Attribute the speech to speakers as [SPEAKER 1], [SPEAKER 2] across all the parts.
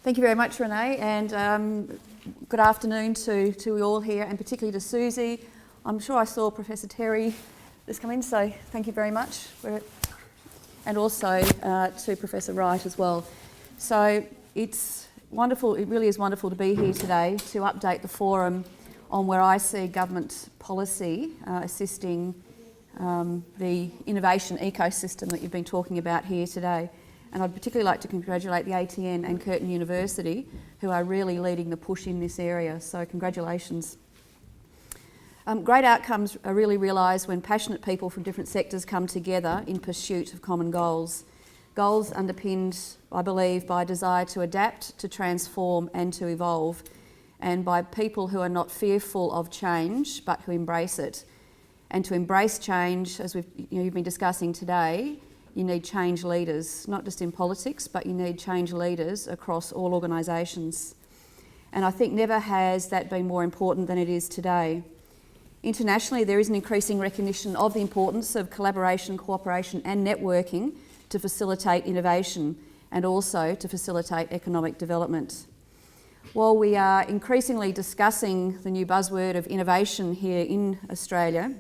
[SPEAKER 1] Thank you very much, Renee, and good afternoon to you all here, and particularly to Susie. I'm sure I saw Professor Terry just come in, so thank you very much. And also to Professor Wright as well. So it's wonderful, it really is wonderful to be here today to update the forum on where I see government policy assisting the innovation ecosystem that you've been talking about here today. And I'd particularly like to congratulate the ATN and Curtin University, who are really leading the push in this area, so congratulations. Great outcomes are really realised when passionate people from different sectors come together in pursuit of common goals. Goals underpinned, I believe, by a desire to adapt, to transform and to evolve, and by people who are not fearful of change but who embrace it. And to embrace change, as you've been discussing today, you need change leaders, not just in politics, but you need change leaders across all organisations. And I think never has that been more important than it is today. Internationally, there is an increasing recognition of the importance of collaboration, cooperation and networking to facilitate innovation and also to facilitate economic development. While we are increasingly discussing the new buzzword of innovation here in Australia,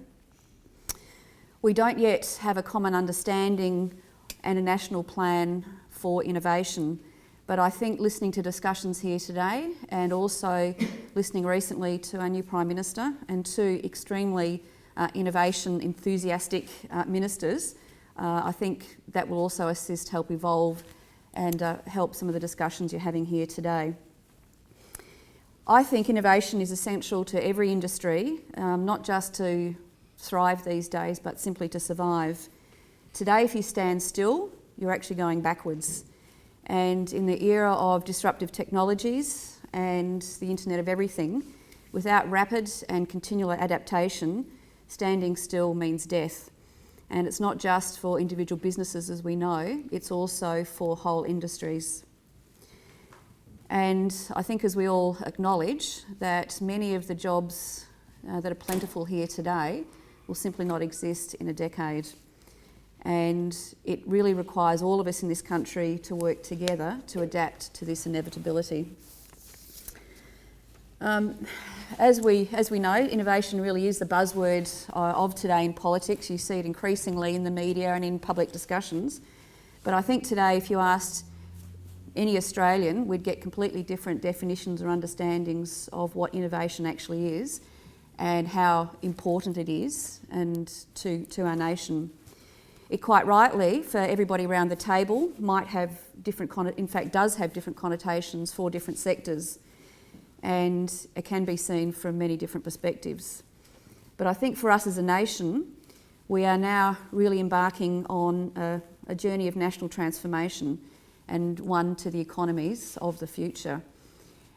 [SPEAKER 1] we don't yet have a common understanding and a national plan for innovation. But I think listening to discussions here today and also listening recently to our new Prime Minister and two extremely innovation enthusiastic ministers, I think that will also assist, help evolve and help some of the discussions you're having here today. I think innovation is essential to every industry, not just to thrive these days, but simply to survive. Today, if you stand still, you're actually going backwards. And in the era of disruptive technologies and the Internet of Everything, without rapid and continual adaptation, standing still means death. And it's not just for individual businesses, as we know, it's also for whole industries. And I think, as we all acknowledge, that many of the jobs that are plentiful here today will simply not exist in a decade. And it really requires all of us in this country to work together to adapt to this inevitability. As we know, innovation really is the buzzword of today in politics. You see it increasingly in the media and in public discussions. But I think today, if you asked any Australian, we'd get completely different definitions or understandings of what innovation actually is and how important it is and to our nation. It quite rightly, for everybody around the table, might have different, in fact does have different connotations for different sectors, and it can be seen from many different perspectives. But I think for us as a nation, we are now really embarking on a journey of national transformation and one to the economies of the future.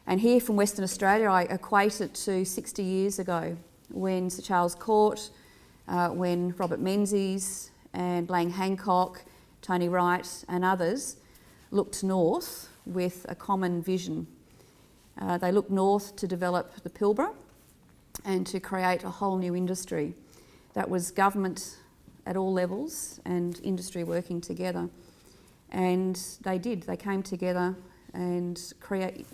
[SPEAKER 1] And here from Western Australia, I equate it to 60 years ago when Sir Charles Court, when Robert Menzies and Lang Hancock, Tony Wright and others looked north with a common vision. They looked north to develop the Pilbara and to create a whole new industry. That was government at all levels and industry working together. And they did, they came together and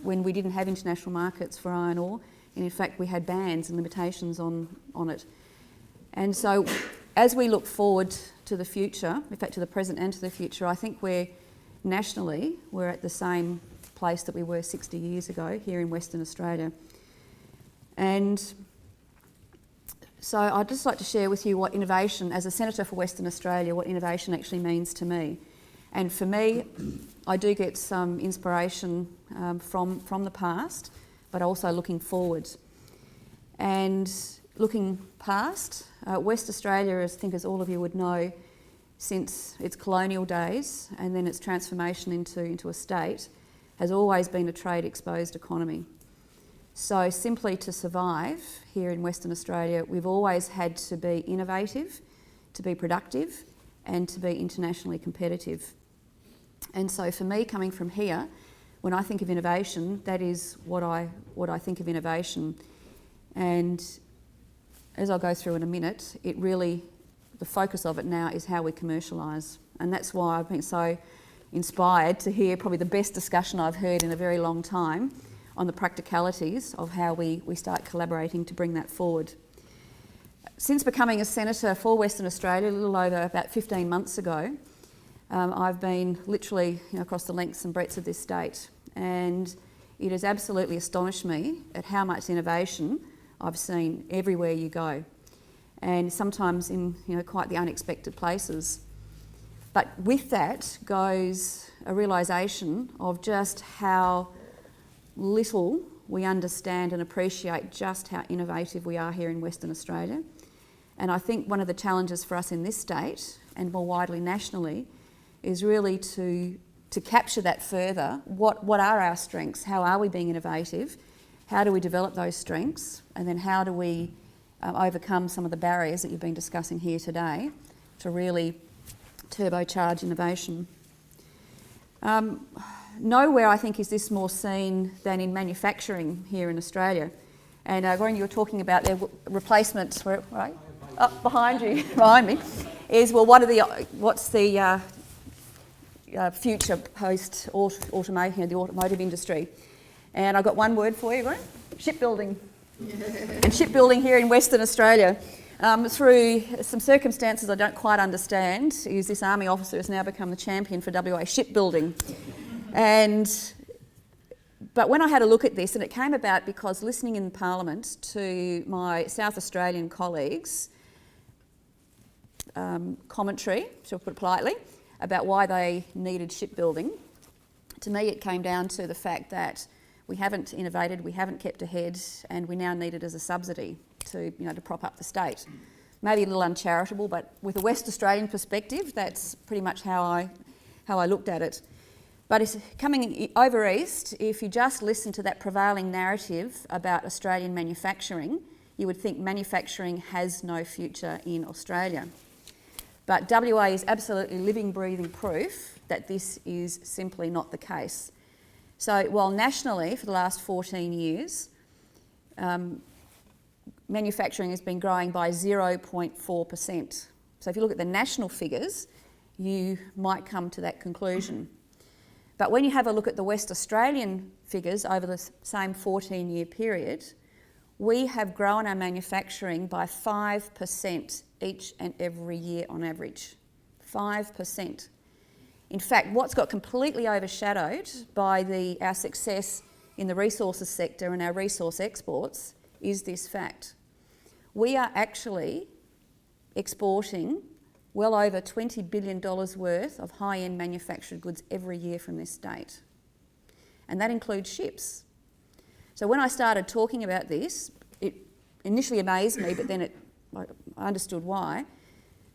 [SPEAKER 1] when we didn't have international markets for iron ore, and in fact we had bans and limitations on it. And so as we look forward to the future, in fact to the present and to the future, I think we're at the same place that we were 60 years ago here in Western Australia. And so I'd just like to share with you what innovation, as a Senator for Western Australia, what innovation actually means to me. And for me, I do get some inspiration from the past, but also looking forward. And looking past, West Australia, I think as all of you would know, since its colonial days and then its transformation into a state, has always been a trade-exposed economy. So simply to survive here in Western Australia, we've always had to be innovative, to be productive, and to be internationally competitive. And so for me, coming from here, when I think of innovation, that is what I think of innovation. And as I'll go through in a minute, the focus of it now is how we commercialise. And that's why I've been so inspired to hear probably the best discussion I've heard in a very long time on the practicalities of how we start collaborating to bring that forward. Since becoming a senator for Western Australia, a little over about 15 months ago, I've been literally across the lengths and breadths of this state, and it has absolutely astonished me at how much innovation I've seen everywhere you go, and sometimes in quite the unexpected places. But with that goes a realisation of just how little we understand and appreciate just how innovative we are here in Western Australia. And I think one of the challenges for us in this state, and more widely nationally, is really to capture that further. What are our strengths? How are we being innovative? How do we develop those strengths? And then how do we overcome some of the barriers that you've been discussing here today to really turbocharge innovation? Nowhere, I think, is this more seen than in manufacturing here in Australia. And Gordon, you were talking about their replacements, right? Up behind you, behind me, is what's the future post automation, the automotive industry? And I've got one word for you, Gordon: shipbuilding. And shipbuilding here in Western Australia, through some circumstances I don't quite understand, is this army officer has now become the champion for WA shipbuilding. But when I had a look at this, and it came about because listening in Parliament to my South Australian colleagues' commentary, to put it politely, about why they needed shipbuilding, to me it came down to the fact that we haven't innovated, we haven't kept ahead, and we now need it as a subsidy to prop up the state. Maybe a little uncharitable, but with a West Australian perspective, that's pretty much how I looked at it. But it's coming over east, if you just listen to that prevailing narrative about Australian manufacturing, you would think manufacturing has no future in Australia. But WA is absolutely living, breathing proof that this is simply not the case. So while nationally for the last 14 years, manufacturing has been growing by 0.4%. So if you look at the national figures, you might come to that conclusion. But when you have a look at the West Australian figures over the same 14-year period, we have grown our manufacturing by 5% each and every year on average. 5%. In fact, what's got completely overshadowed by our success in the resources sector and our resource exports is this fact. We are actually exporting well over $20 billion worth of high-end manufactured goods every year from this state. And that includes ships. So when I started talking about this, it initially amazed me, but then I understood why.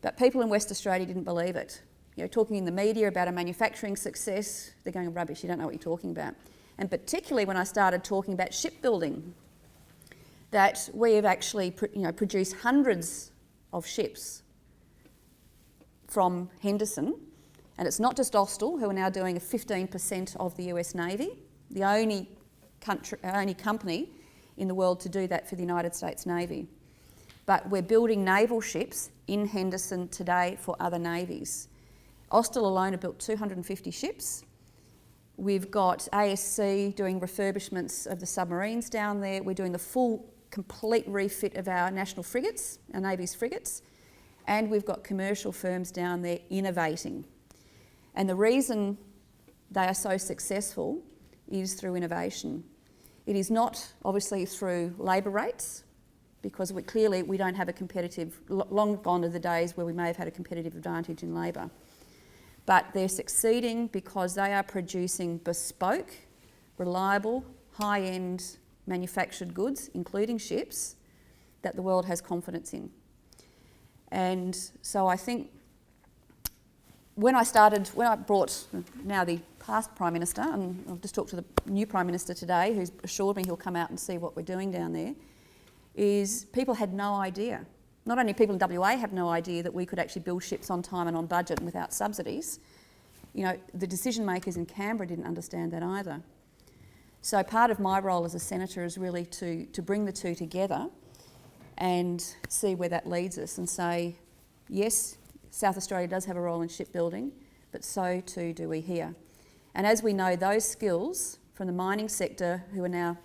[SPEAKER 1] But people in West Australia didn't believe it. Talking in the media about a manufacturing success, they're going, rubbish, you don't know what you're talking about. And particularly when I started talking about shipbuilding, that we have actually produced hundreds of ships from Henderson, and it's not just Austal, who are now doing 15% of the US Navy, the only company in the world to do that for the United States Navy. But we're building naval ships in Henderson today for other navies. Austal alone have built 250 ships. We've got ASC doing refurbishments of the submarines down there. We're doing the full, complete refit of our national frigates, our Navy's frigates, and we've got commercial firms down there innovating. And the reason they are so successful is through innovation. It is not obviously through labour rates, because we don't have a competitive, long gone are the days where we may have had a competitive advantage in labour. But they're succeeding because they are producing bespoke, reliable, high-end manufactured goods, including ships, that the world has confidence in. And so I think when I brought now the past Prime Minister, and I've just talked to the new Prime Minister today, who's assured me he'll come out and see what we're doing down there, is people had no idea. Not only people in WA have no idea that we could actually build ships on time and on budget and without subsidies, the decision makers in Canberra didn't understand that either. So part of my role as a senator is really to bring the two together and see where that leads us and say, yes, South Australia does have a role in shipbuilding, but so too do we here. And as we know, those skills from the mining sector,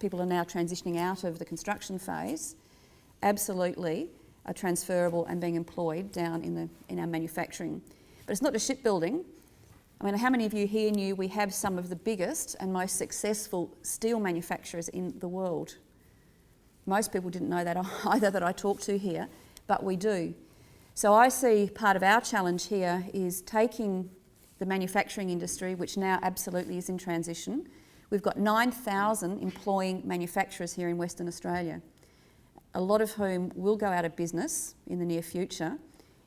[SPEAKER 1] people are now transitioning out of the construction phase, absolutely are transferable and being employed down in our manufacturing. But it's not just shipbuilding. I mean, how many of you here knew we have some of the biggest and most successful steel manufacturers in the world? Most people didn't know that either that I talked to here, but we do. So I see part of our challenge here is taking the manufacturing industry, which now absolutely is in transition. We've got 9,000 employing manufacturers here in Western Australia, a lot of whom will go out of business in the near future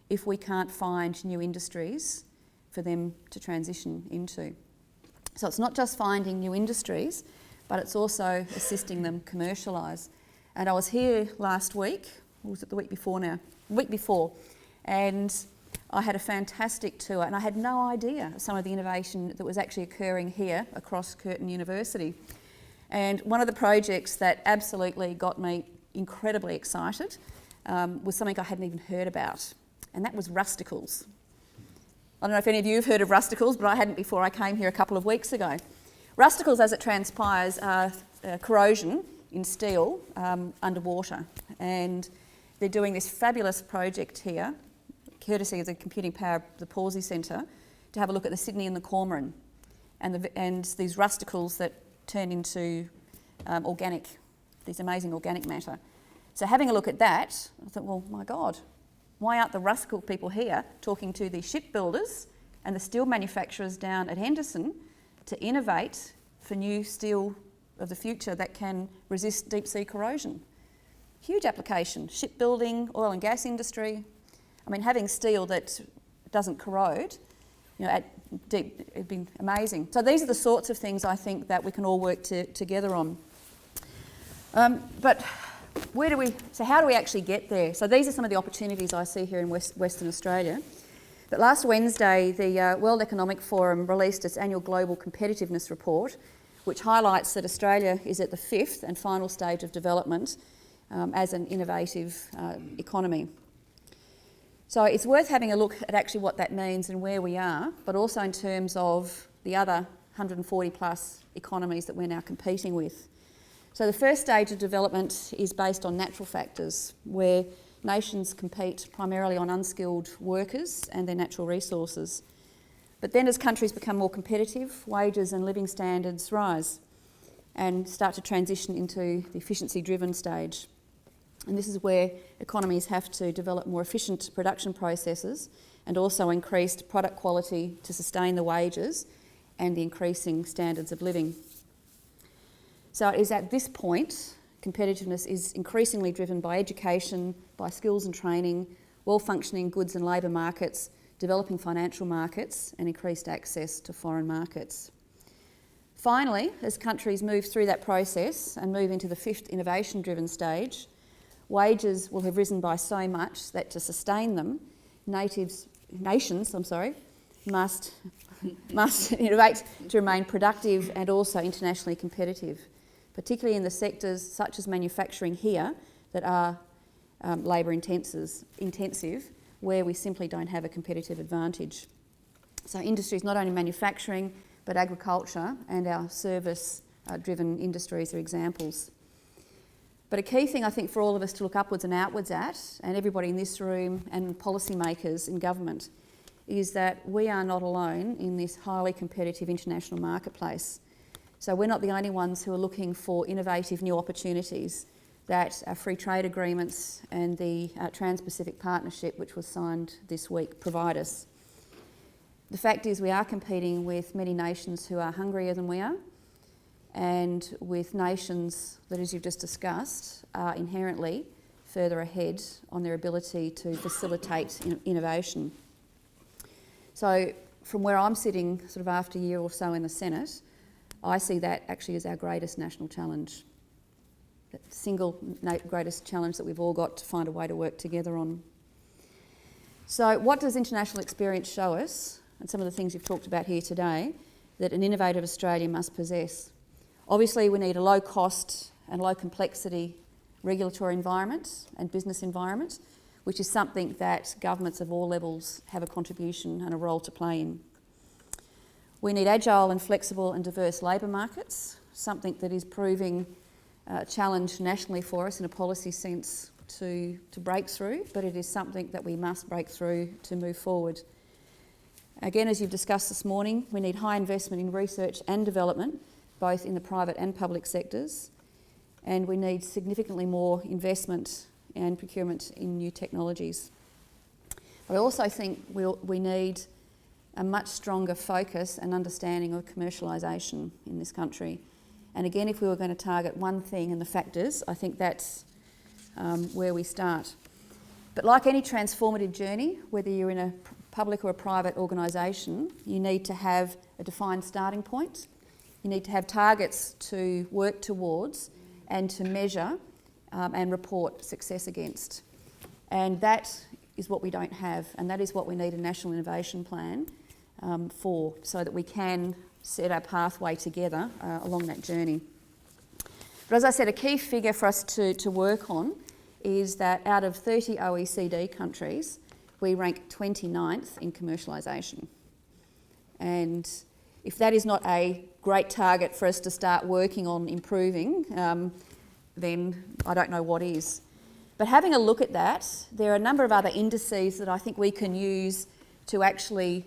[SPEAKER 1] if we can't find new industries for them to transition into. So it's not just finding new industries, but it's also assisting them commercialise. And I was here last week, or was it the week before now? The week before, and I had a fantastic tour, and I had no idea of some of the innovation that was actually occurring here across Curtin University. And one of the projects that absolutely got me incredibly excited was something I hadn't even heard about, and that was rusticles. I don't know if any of you have heard of rusticles, but I hadn't before I came here a couple of weeks ago. Rusticles, as it transpires, are corrosion in steel underwater, and they're doing this fabulous project here, courtesy of the Computing Power of the Pawsey Centre, to have a look at the Sydney and the Cormoran and these rusticles that turn into these amazing organic matter. So having a look at that, I thought, well, my God, why aren't the rusticle people here talking to the shipbuilders and the steel manufacturers down at Henderson to innovate for new steel of the future that can resist deep sea corrosion? Huge application, shipbuilding, oil and gas industry. I mean, having steel that doesn't corrode, it'd be amazing. So these are the sorts of things I think that we can all work together on. But how do we actually get there? So these are some of the opportunities I see here in Western Australia. But last Wednesday, the World Economic Forum released its annual Global Competitiveness Report, which highlights that Australia is at the 5th and final stage of development as an innovative economy. So it's worth having a look at actually what that means and where we are, but also in terms of the other 140 plus economies that we're now competing with. So the first stage of development is based on natural factors, where nations compete primarily on unskilled workers and their natural resources. But then as countries become more competitive, wages and living standards rise and start to transition into the efficiency-driven stage. And this is where economies have to develop more efficient production processes and also increased product quality to sustain the wages and the increasing standards of living. So it is at this point, competitiveness is increasingly driven by education, by skills and training, well-functioning goods and labour markets, developing financial markets and increased access to foreign markets. Finally, as countries move through that process and move into the 5th innovation-driven stage, wages will have risen by so much that to sustain them, nations must innovate to remain productive and also internationally competitive, particularly in the sectors such as manufacturing here that are labour intensive, where we simply don't have a competitive advantage. So industries, not only manufacturing, but agriculture and our service-driven industries are examples. But a key thing I think for all of us to look upwards and outwards at, and everybody in this room and policymakers in government, is that we are not alone in this highly competitive international marketplace. So we're not the only ones who are looking for innovative new opportunities that our free trade agreements and the Trans-Pacific Partnership, which was signed this week, provide us. The fact is we are competing with many nations who are hungrier than we are, and with nations that, as you've just discussed, are inherently further ahead on their ability to facilitate innovation. So from where I'm sitting, sort of after a year or so in the Senate, I see that actually as our greatest national challenge, the single greatest challenge that we've all got to find a way to work together on. So what does international experience show us, and some of the things you've talked about here today, that an innovative Australia must possess? Obviously, we need a low cost and low complexity regulatory environment and business environment, which is something that governments of all levels have a contribution and a role to play in. We need agile and flexible and diverse labour markets, something that is proving a challenge nationally for us in a policy sense to break through, but it is something that we must break through to move forward. Again, as you've discussed this morning, we need high investment in research and development, both in the private and public sectors, and we need significantly more investment and procurement in new technologies. I also think we need a much stronger focus and understanding of commercialisation in this country. And again, if we were going to target one thing and the factors, I think that's where we start. But like any transformative journey, whether you're in a public or a private organisation, you need to have a defined starting point. You need to have targets to work towards and to measure and report success against. And that is what we don't have, and that is what we need a national innovation plan for, so that we can set our pathway together along that journey. But as I said, a key figure for us to work on is that out of 30 OECD countries, we rank 29th in commercialisation. And if that is not a great target for us to start working on improving, then I don't know what is. But having a look at that, there are a number of other indices that I think we can use to actually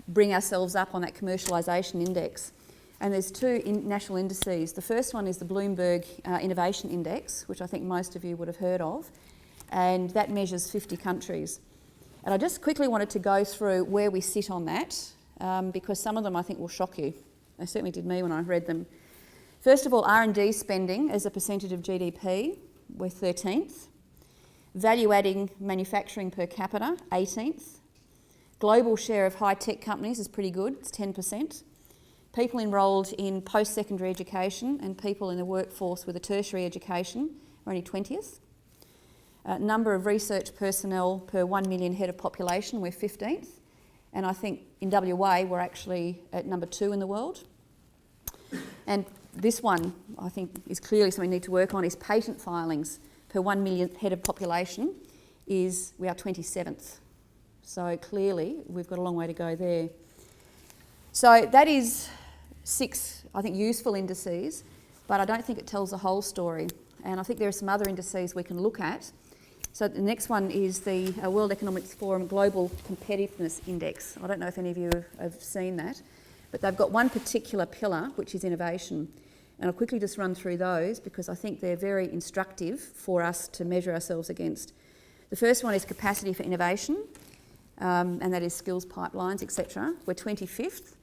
[SPEAKER 1] bring ourselves up on that commercialisation index. And there's two national indices. The first one is the Bloomberg Innovation Index, which I think most of you would have heard of, and that measures 50 countries. And I just quickly wanted to go through where we sit on that, because some of them I think will shock you. They certainly did me when I read them. First of all, R&D spending as a percentage of GDP, we're 13th. Value-adding manufacturing per capita, 18th. Global share of high-tech companies is pretty good, it's 10%. People enrolled in post-secondary education and people in the workforce with a tertiary education are only 20th. Number of research personnel per 1 million head of population, we're 15th. And I think in WA we're actually at number 2 in the world. And this one, I think, is clearly something we need to work on, is patent filings per 1 million head of population, we are 27th. So clearly we've got a long way to go there. So that is 6, I think, useful indices, but I don't think it tells the whole story. And I think there are some other indices we can look at. So the next one is the World Economic Forum Global Competitiveness Index. I don't know if any of you have seen that, but they've got one particular pillar, which is innovation. And I'll quickly just run through those because I think they're very instructive for us to measure ourselves against. The first one is capacity for innovation, and that is skills pipelines, etc. We're 25th,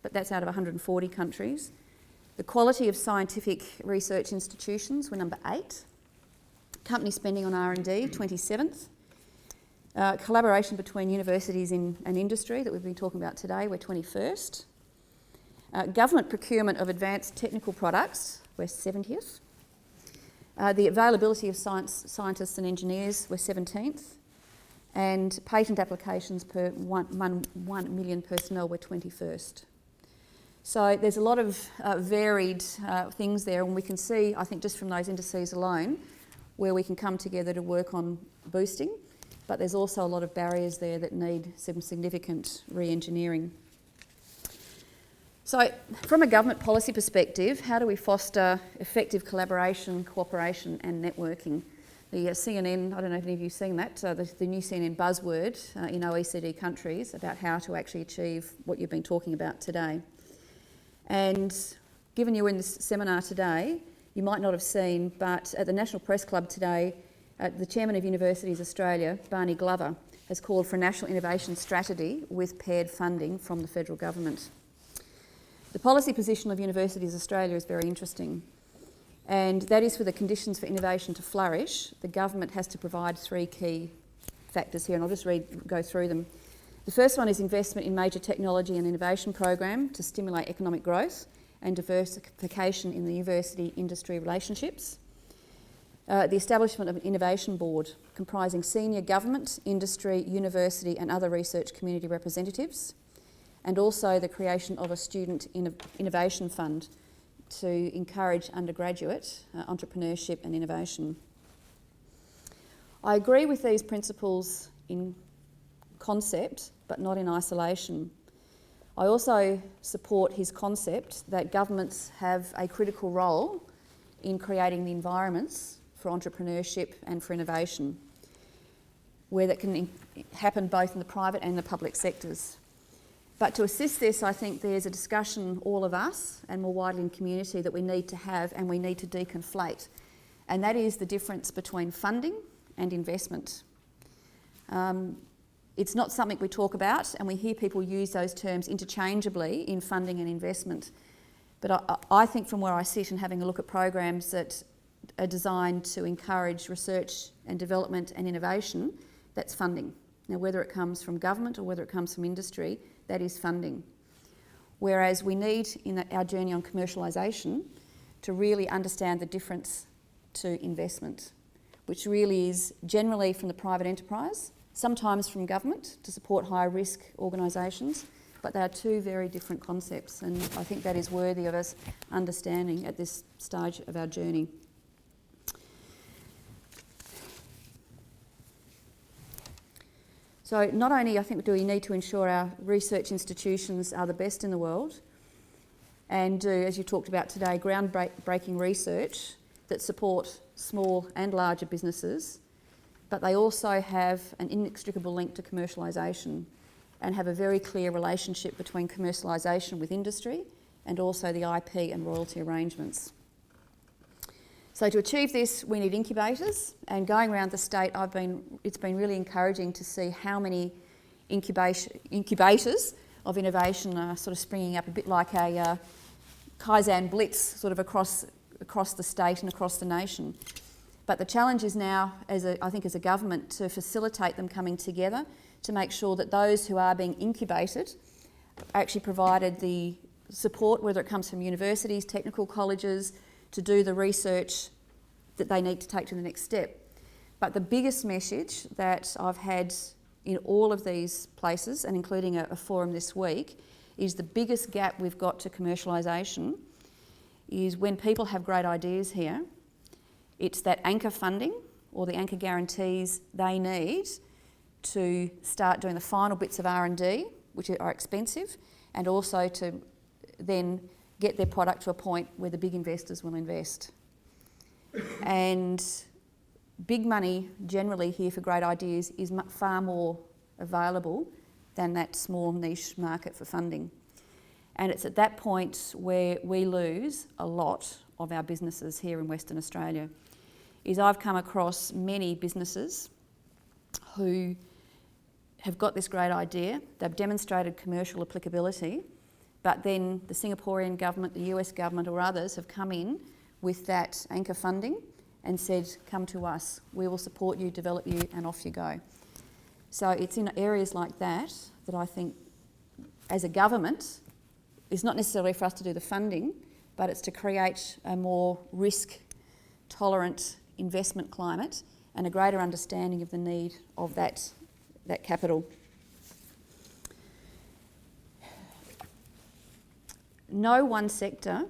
[SPEAKER 1] but that's out of 140 countries. The quality of scientific research institutions, we're number 8. Company spending on R&D, 27th. Collaboration between universities and industry that we've been talking about today, we're 21st. Government procurement of advanced technical products, we're 70th. The availability of scientists and engineers, we're 17th. And patent applications per 1 million personnel, we're 21st. So there's a lot of varied things there, and we can see, I think, just from those indices alone, where we can come together to work on boosting, but there's also a lot of barriers there that need some significant re-engineering. So from a government policy perspective, how do we foster effective collaboration, cooperation and networking? The CNN, I don't know if any of you have seen that, the new CNN buzzword in OECD countries about how to actually achieve what you've been talking about today. And given you were in this seminar today, you might not have seen, but at the National Press Club today, the Chairman of Universities Australia, Barney Glover, has called for a national innovation strategy with paired funding from the federal government. The policy position of Universities Australia is very interesting, and that is for the conditions for innovation to flourish, the government has to provide 3 key factors here, and I'll just go through them. The first one is investment in major technology and innovation program to stimulate economic growth and diversification in the university-industry relationships. The establishment of an innovation board comprising senior government, industry, university and other research community representatives, and also the creation of a student innovation fund to encourage undergraduate entrepreneurship and innovation. I agree with these principles in concept, but not in isolation. I also support his concept that governments have a critical role in creating the environments for entrepreneurship and for innovation, where that can happen both in the private and the public sectors. But to assist this, I think there's a discussion, all of us, and more widely in community, that we need to have and we need to deconflate. And that is the difference between funding and investment. It's not something we talk about, and we hear people use those terms interchangeably in funding and investment. But I think from where I sit and having a look at programs that are designed to encourage research and development and innovation, that's funding. Now, whether it comes from government or whether it comes from industry, that is funding. Whereas we need, in our journey on commercialisation, to really understand the difference to investment, which really is generally from the private enterprise, sometimes from government to support high risk organisations, but they are two very different concepts, and I think that is worthy of us understanding at this stage of our journey. So not only, I think, do we need to ensure our research institutions are the best in the world and do, as you talked about today, groundbreaking research that support small and larger businesses, but they also have an inextricable link to commercialisation and have a very clear relationship between commercialisation with industry and also the IP and royalty arrangements. So to achieve this, we need incubators, and going around the state, it's been really encouraging to see how many incubators of innovation are sort of springing up, a bit like a Kaizen blitz sort of across the state and across the nation. But the challenge is now, I think as a government, to facilitate them coming together to make sure that those who are being incubated are actually provided the support, whether it comes from universities, technical colleges, to do the research that they need to take to the next step. But the biggest message that I've had in all of these places, and including a forum this week, is the biggest gap we've got to commercialisation is when people have great ideas here, it's that anchor funding or the anchor guarantees they need to start doing the final bits of R&D, which are expensive, and also to then get their product to a point where the big investors will invest. And big money generally here for great ideas is far more available than that small niche market for funding. And it's at that point where we lose a lot of our businesses here in Western Australia. Is I've come across many businesses who have got this great idea, they've demonstrated commercial applicability, but then the Singaporean government, the US government or others have come in with that anchor funding and said, come to us, we will support you, develop you, and off you go. So it's in areas like that that I think as a government, it's not necessarily for us to do the funding, but it's to create a more risk-tolerant investment climate and a greater understanding of the need of that capital. No one sector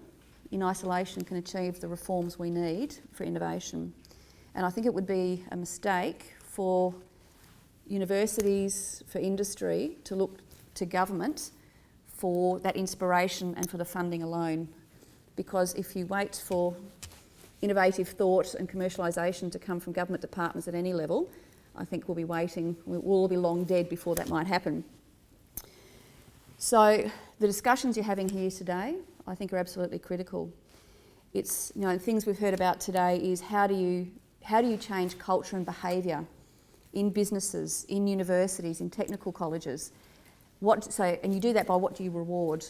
[SPEAKER 1] in isolation can achieve the reforms we need for innovation. And I think it would be a mistake for universities, for industry, to look to government for that inspiration and for the funding alone. Because if you wait for innovative thought and commercialisation to come from government departments at any level, I think we'll be waiting, we'll all be long dead before that might happen. So the discussions you're having here today, I think, are absolutely critical. It's, things we've heard about today is how do you change culture and behaviour in businesses, in universities, in technical colleges? And you do that by what do you reward?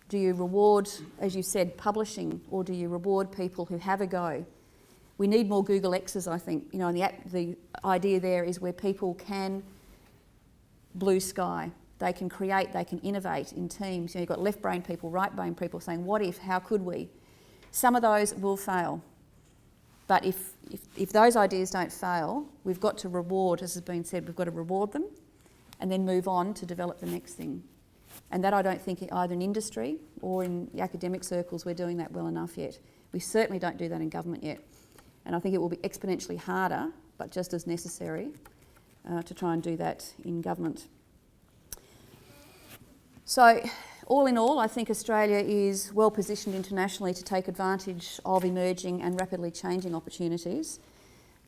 [SPEAKER 1] Do you reward, as you said, publishing, or do you reward people who have a go? We need more Google X's, I think. And the idea there is where people can blue sky. They can create, they can innovate in teams. You've got left brain people, right brain people saying, what if, how could we? Some of those will fail. But if those ideas don't fail, we've got to reward, as has been said, we've got to reward them and then move on to develop the next thing. And that I don't think either in industry or in the academic circles we're doing that well enough yet. We certainly don't do that in government yet. And I think it will be exponentially harder, but just as necessary, to try and do that in government. So all in all, I think Australia is well positioned internationally to take advantage of emerging and rapidly changing opportunities.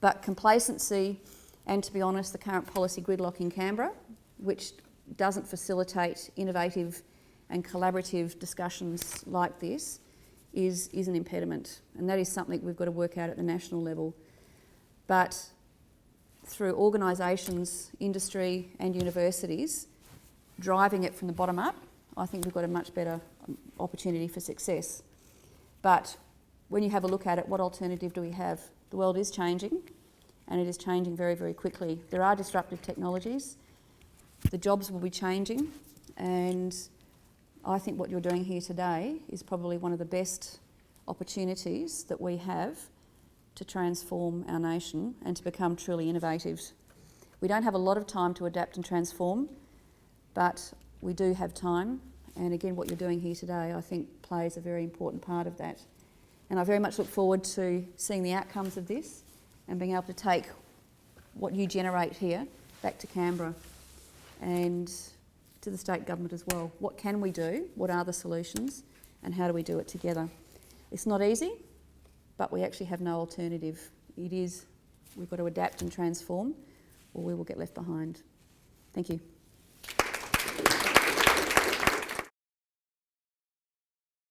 [SPEAKER 1] But complacency and, to be honest, the current policy gridlock in Canberra, which doesn't facilitate innovative and collaborative discussions like this, is an impediment. And that is something we've got to work out at the national level. But through organisations, industry and universities, driving it from the bottom up, I think we've got a much better opportunity for success. But when you have a look at it, what alternative do we have? The world is changing, and it is changing very, very quickly. There are disruptive technologies. The jobs will be changing, and I think what you're doing here today is probably one of the best opportunities that we have to transform our nation and to become truly innovative. We don't have a lot of time to adapt and transform, but we do have time, and again, what you're doing here today, I think, plays a very important part of that. And I very much look forward to seeing the outcomes of this and being able to take what you generate here back to Canberra and to the state government as well. What can we do? What are the solutions? And how do we do it together? It's not easy, but we actually have no alternative. We've got to adapt and transform, or we will get left behind. Thank you.